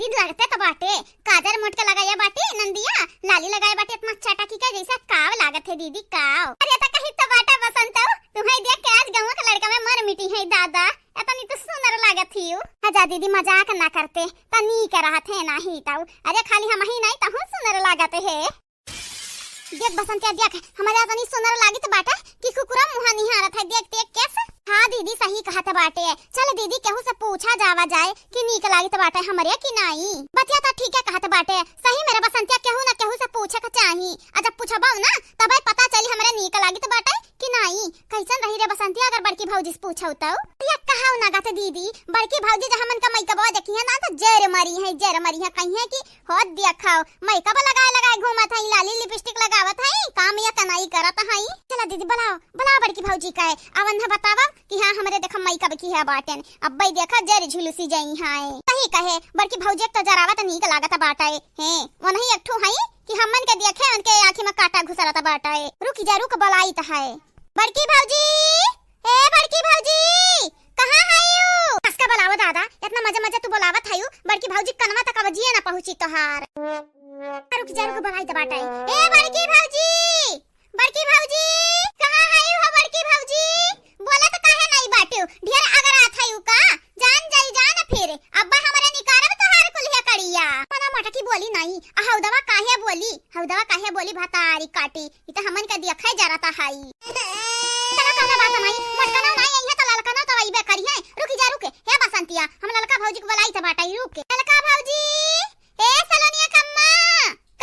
दिन लगते तो बाटे काजर मोटका लगाया बाटे नंदिया लाली लगाया बाटे इतना चटाकी का जैसा काव लागत है दीदी काव। अरे तो कहीं तो बाटा बसंत तुम्हें देख के आज गांव का लड़का में मर मिटी है दादा इतनी तो सुंदर लागत थी। आजा दीदी मजाक ना करते तनी के रहत है नहीं ताऊ। अरे खाली हम ही नहीं तो सुंदर लागत है। देख बसंतिया देख हमारे इतनी सुंदर लागी तो बाटा कि कुकुरा मुहा निहारत है देख देख कैसे। हाँ दीदी सही कहा था बाटे। चल दीदी केहू से पूछा जावा जाए कि नीक लागी तो बाटे हमरे की नहीं। बतिया तो ठीक है कहा था बाटे सही मेरे बसंतिया केहू ना केहू से पूछे का चाही। जब पूछबा ना तब पता चली हमरे नीक लागी तो बाटे कि नहीं। कैसन रही रे बसंतिया अगर बड़की भौजी से पूछौ तो ये कहां ना गाते दीदी बड़की भौजी जब हमन का मैकअप देखी है ना तो जर मरी है कहीं है कि हो देखाओ मैकअप लगाए घूमत है लाली लिपस्टिक लगावत है काम या कनाई करत है। चला दीदी बुलाओ बड़की भौजी का अवन बतावा कि हां हमरे देखा मैकअप की है बाटन अब भाई देखा जर झुलसी जाई है कहीं कहे बड़की भौजी तो जरावत नीक लागत बाटा है वो नहीं एकठो है कि हमन के देखे उनके आंखी में कांटा घुसरत बाटा है। रुक बुलाई त है बड़की भौजी ए बड़की भौजी कहां है यू कसका बुलावा दादा इतना मजा तू बुलावत है बड़की भौजी कनवा तक बजिए ना पहुंची तोहार। रुक बुलाई त बाटा ए बड़की भौजी कहां है यू हो बड़की भौजी बोला तो काहे नहीं बाटू ढेर अगर आत है का जान फिर अब्बा हमारे निकारब तोहार कुलिया कड़िया मना मटकी बोली नहीं हौदवा काहे बोली भतारी काटी इ त हमन के देखै जरता हाई तना काना बात नहीं मटकना नहीं यही त ललकना तो आइबे करी है। रुक हे बसंतिया हम ललका भौजी को बुलाई त बाटाई रुक ललका भौजी ए सलोनिया कम्मा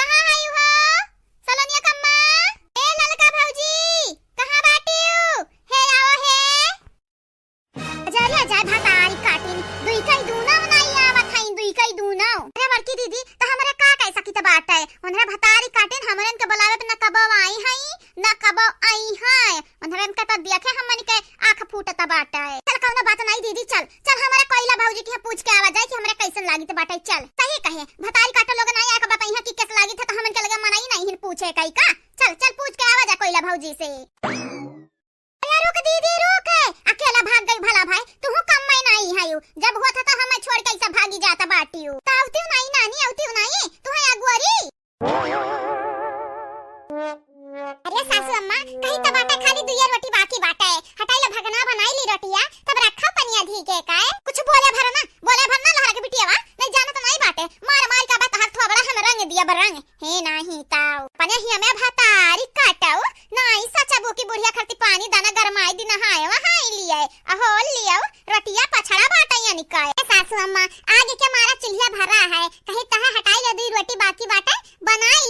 कहां है यू हो सलोनिया कम्मा ए ललका भौजी कहां बाटियो हे आओ हे जा भतारी काटी दुई कई दूना नहीं आवत है दुई कई दूना। अरे बड़की दीदी तो हमरे का कैसा की त बात है उन्हें भतारी काटिन हमरन के बुलावे पे न कब आई है उन्हें का तो देखे हमन के आंख फूटत बाटा है। चल कौनो बात नहीं दीदी चल हमारे कोइला भौजी के पूछ के आवा जाए कि हमरे कैसन लागी त बाटा चल सही कहे भतारी काटो लोग नहीं आके बताई है कि कैसे लागी था तो हमन के लगे मनाई नहीं पूछे कई का चल पूछ के आवा जा कोइला भौजी से। रुक दीदी रुक अकेला भाग गई भला भाई तू कम में नहीं है जब हुआ था तो हमें छोड़ के सब भागी जाता बाटियो तावती नहीं नानी आवती नहीं तू है अगुआरी। अरे सासू अम्मा कहीं तो बाटा खाली दुइया रोटी बाकी बाटा है हटाइला भगना बनाई ली रोटिया तब रखा पनिया धी के काए कुछ बोले भरना लहरा के बिटिया वा नहीं जाना तो नहीं बाटे मार का बात हाथ थोबड़ा हम रंग दिया बरंग हे नहीं ताऊ पने ही हमें भतारी काटाओ नहीं सचा बोकी बुढ़िया खरती पानी दाना गरमाई दी नहाए वहां लिए अहो लियो रोटिया पछड़ा बाटा या निकाय। सासू अम्मा आगे के मारा चुल्हा भरा है कहीं तहा हटाई ले दी रोटी बाकी बाटा बनाए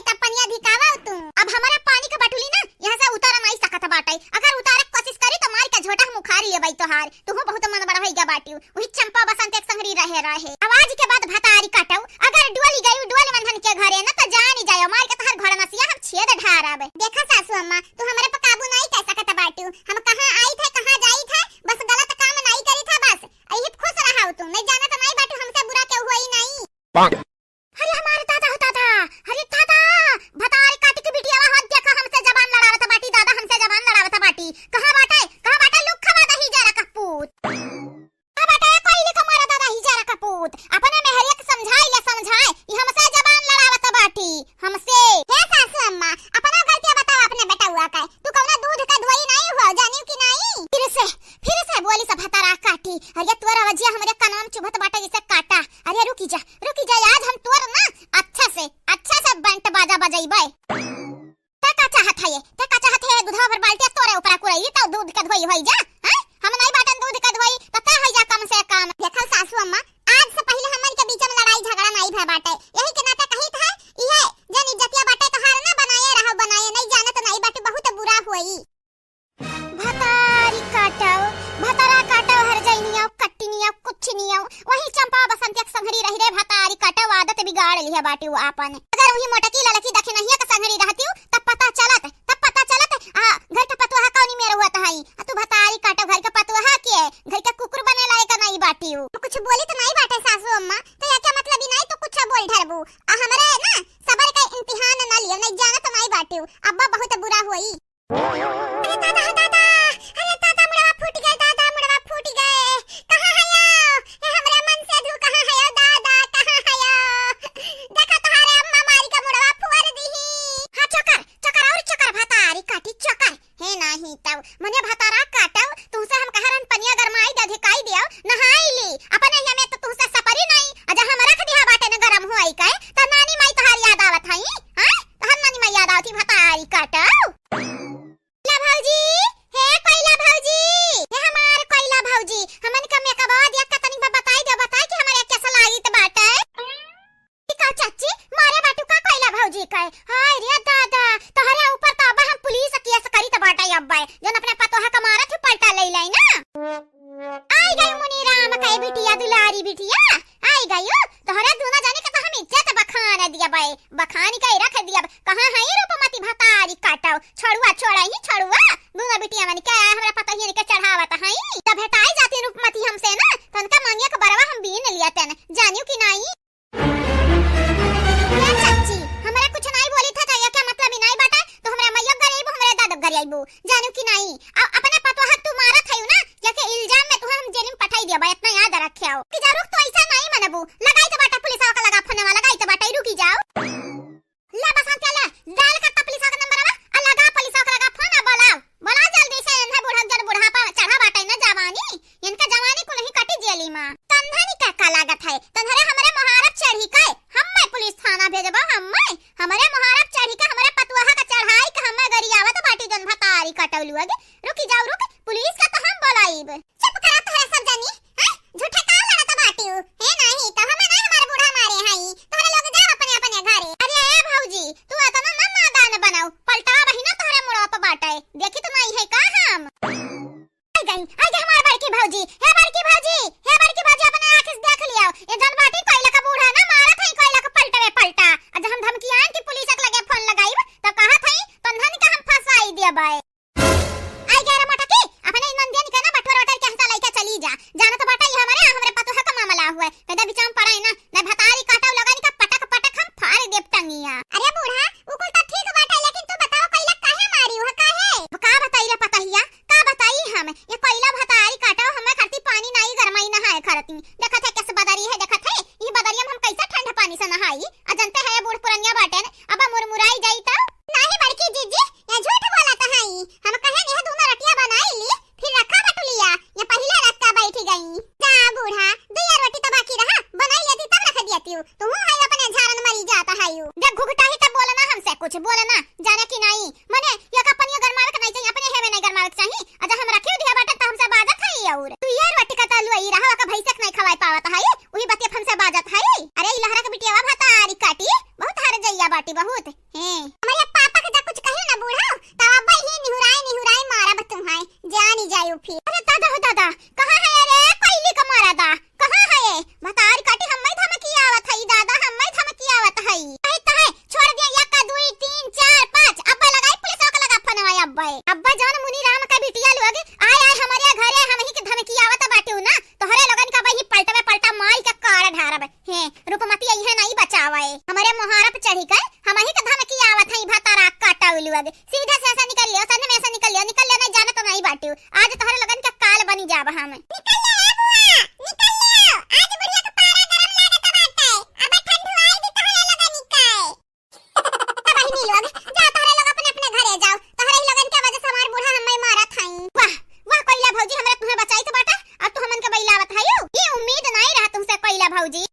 तब पनिया धिकावा तू अब हमारा पानी का बटुली ना यहां से उतार नहीं सकत बाटा अगर उतारे कोशिश करी तो मार का झोटा मुखारी ले भाई तोहार तू बहुत मन बड़ा होइगा बाटियो वही चंपा बसंत एक संगरी रहे आवाज के बाद भतारी काटौ अगर डुअली गई डुअल बंधन के घरे न तो जानी जायो मार के तोहार घर नसिया हम छेद ढाराब। देखा सासू अम्मा तू हमरे पे काबू नहीं कर सकत बाटियो हम कहां आई थे कहां जाई थे बस गलत काम नहीं करी था बस यही खुश रहा तू नहीं जाना तो नहीं बाटियो हमसे बुरा के हुआ ही नहीं। अरे हमारे दादा होता था अरे दादा भतारी काटी की बिटिया हाथ देखा हमसे जबान लड़ावत बाटी दादा हमसे जबान लड़ावत बाटी कहां बाटा लुक खवा दही जरा कपूत कहां बाटा कोई ले कमारा दादा ही जरा कपूत अपने मेहरिया के समझाए ये हमसे जबान लड़ावत बाटी हमसे। हे सासू अम्मा अपना घर के बताओ अपने बेटा हुआ का तू कौना दूध का धोई नहीं हुआ जानियो कि नहीं फिर से बोली सब भतारा काटी अरे तोरा वजिया हमरे कानम चुभत बाटा जैसे काटा। अरे रुकी जा आज हम तोर ना अच्छा से बैंट बाजा बजाइबे ते का चाहत है दूधा भर बाल्टी तोरे ऊपर कुरई तो दूध का धोई होई जा हम नहीं बाटन दूध का धोई तो ता होई जा कम से कम। देखल सासू अम्मा आज से पहले हमन के बीच में लड़ाई झगड़ा नहीं भय बाटे यही के नाते कही था ये जन इज्जतिया बाटे तो हार ना बनाए नहीं जाने तो नहीं बाटे बहुत बुरा होई। भतारा काटो हर जइनिया कट्टी निया कुछ निया वही चंपा बसंत एक संगरी रही रे भतारी काटो आदत बिगाड़ लिया बाटी वो आपन अगर वही मोटकी लड़की देखे नहीं का संगरी रहती तब पता चलत घर का पतुहा कौनी मेरे हुआ था तू भतारी काटो घर का पतुहा के घर का कुकुर बने लायक नहीं बाटी कुछ बोली तो नहीं बाटे सासू अम्मा तो ये क्या मतलब ही नहीं तो कुछ बोल धरबू हमरे ना सबर का इम्तिहान ना लियो नहीं जाना तो नहीं बाटी अब्बा बहुत बुरा होई। अरे दादा मुड़वा फूट गए कहां है ये हमरे मन से धू कहां है दादा कहां भतारी बिटिया आई गयो तोहरा दोनों जाने के तो हम इज्जत बखान दिया बे बखानी के रख दिया कहां है रूपमती भतारी काटाओ छड़ुआ छोड़ा ही छड़ुआ दोनों बिटिया मन के हमरा पता ही के चढ़ावत है तब भेटाई जाती रूपमती हमसे ना तनका मांगिया के बरवा हम बीन लिया तन जानियो कि नहीं क्या चाची हमरा कुछ नहीं बोली था या क्या मतलब ही नहीं बाटा तो हमरा मैया गरीब हमरा दादा गरीबू जानियो कि नहीं अपना पतो हक तू मारा थयो ना या के इल्जाम में तू हम जेल में पठाई दिया बा इतना याद रखियो कि जरूर तो ऐसा नहीं मनबू लगाई तो बाटा पुलिस का लगा फोन वाला लगाई तो बाटा रुकी जाओ ले बस हम चला डाल का पुलिस का नंबर आ लगा पुलिस का लगा फोन बोला जल्दी से इन्हें बूढ़ा जन बुढ़ापा चढ़ा बाटा ना जवानी इनका जवानी को नहीं कटी जेली मां तन्हानी का लागत है तन्हरे हमारे महारत चढ़ी के हम पुलिस थाना भेजबा हमारे महारत चढ़ी के हमारे पतुआ का चढ़ाई के हम गरियावत बाटी जन भतारी कटौलू आगे रुकी जाओ रुक पुलिस का तो हम बोलाइब चुप करा तो सब जानी हैं झूठे का लड़त बाटी है नहीं तो हम नहीं हमारे बूढ़ा मारे हई तोरे लोग जाओ अपने अपने घरे अरे ए भौजी तू इतना ना नादान बनाओ पलटा बहिना तोरे मुड़ा पे बाटे देखी तो नहीं है का हम आई गई हमार बड़की भौजी हे बड़की भौजी अपने आंख से देख लियो ये जन बाटी कोइला का बूढ़ा ना मारत है कोइला का पलटवे पलटा आज हम धमकियान की पुलिस के लगे फोन लगाई तो कहा थई तन्हन का हम फसाई देबे आई गया रे मटकी अपने नंदियन के ना बटवर वटर के हंसा लइका चली जा जाना तो बाटा ये हमारे पतो है का मामला हुआ कदा बिचाम पड़ाई ना भतारी काटाव लगानी का पटक पटक हम फाड़ देब टंगिया अरे बूढ़ा उ कुल तो ठीक बाटा लेकिन तू बताओ कोइला काहे मारी हो काहे का बताई रे पतहिया का बताई हम ये कोइला भतारी काटाव हमें खरती पानी नहीं गरमाई नहाए खरती देखत है कैसे बदरी है देखत है ई बदरिया में हम कैसे ठंडा पानी से नहाई अजंते है बूढ़ पुरनिया बाटे अब मुरमुराई जाई तो नहीं बड़की जीजी ये झूठ बोला तो हई हम कहे ने दोनों रटिया बनाई ली फिर रखा बटुलिया ये पहले रखा बैठी गई जा बूढ़ा दुया रोटी तो बाकी रहा बनाई लेती तब रख देती हूं तू है अपने झारन मरी जाता है यू देख घुघटा ही तब बोलना हमसे कुछ बोलना जाने की नहीं मने ये का पनिया गरमावे के नहीं चाहिए अपने हेवे नहीं गरमावे के चाहिए अजा हम रखियो दिया बाटे तो हमसे बाजत है और तू यार रोटी का तलु आई रहा का भैंसक नहीं खवाई पावत है वही बतिया हमसे बाजत है अरे ई लहरा के बिटिया भतारी काटी बहुत हर जइया बाटी बहुत हैं हमारे पापा के जा कुछ कहियो ना बूढ़ा तब अब्बा ही निहुराई मारा बतुम है जानी जायो फिर अरे दादा कहां है रे कोइली का मारा दा कहां है भतारी काटी हम धमकी आवत है दादा हम धमकी आवत है कहता है छोड़ दिया या का 2 3 4 5 अब्बा लगाई पुलिस का लगा फनवाई अब्बा जान मुनी राम का बिटिया लोग आय हमारे घरे हम ही के धमकी आवत बाटी ना तोहरे लगन का भाई पलटवे पलटा माई का कार ढारब है रूपमती यही नहीं बचावे हमारे मोहरप चढ़ी के हम ही के धमकी आवत है भतारा काटाउलू आगे सीधा से ऐसा निकल लियो सन में ऐसा निकल लियो नहीं जाने तो नहीं बाटी आज तोहरे लगन का काल बनी जाब हम निकल ले बुआ आज बुढ़िया का पारा गरम लागत बाटे अब ठंड आई दी तोहरे लगन निकाय बहिनी लोग जा तोहरे लोग अपने अपने घरे जाओ तोहरे ही लगन के वजह से हमार बूढ़ा हम्मे मारत हई वाह कोइला भौजी हमरा तुम्हें बचाई तो बाटा अब तू हमन के बैलावत हई ये उम्मीद नहीं रहा तुमसे कोइला भौजी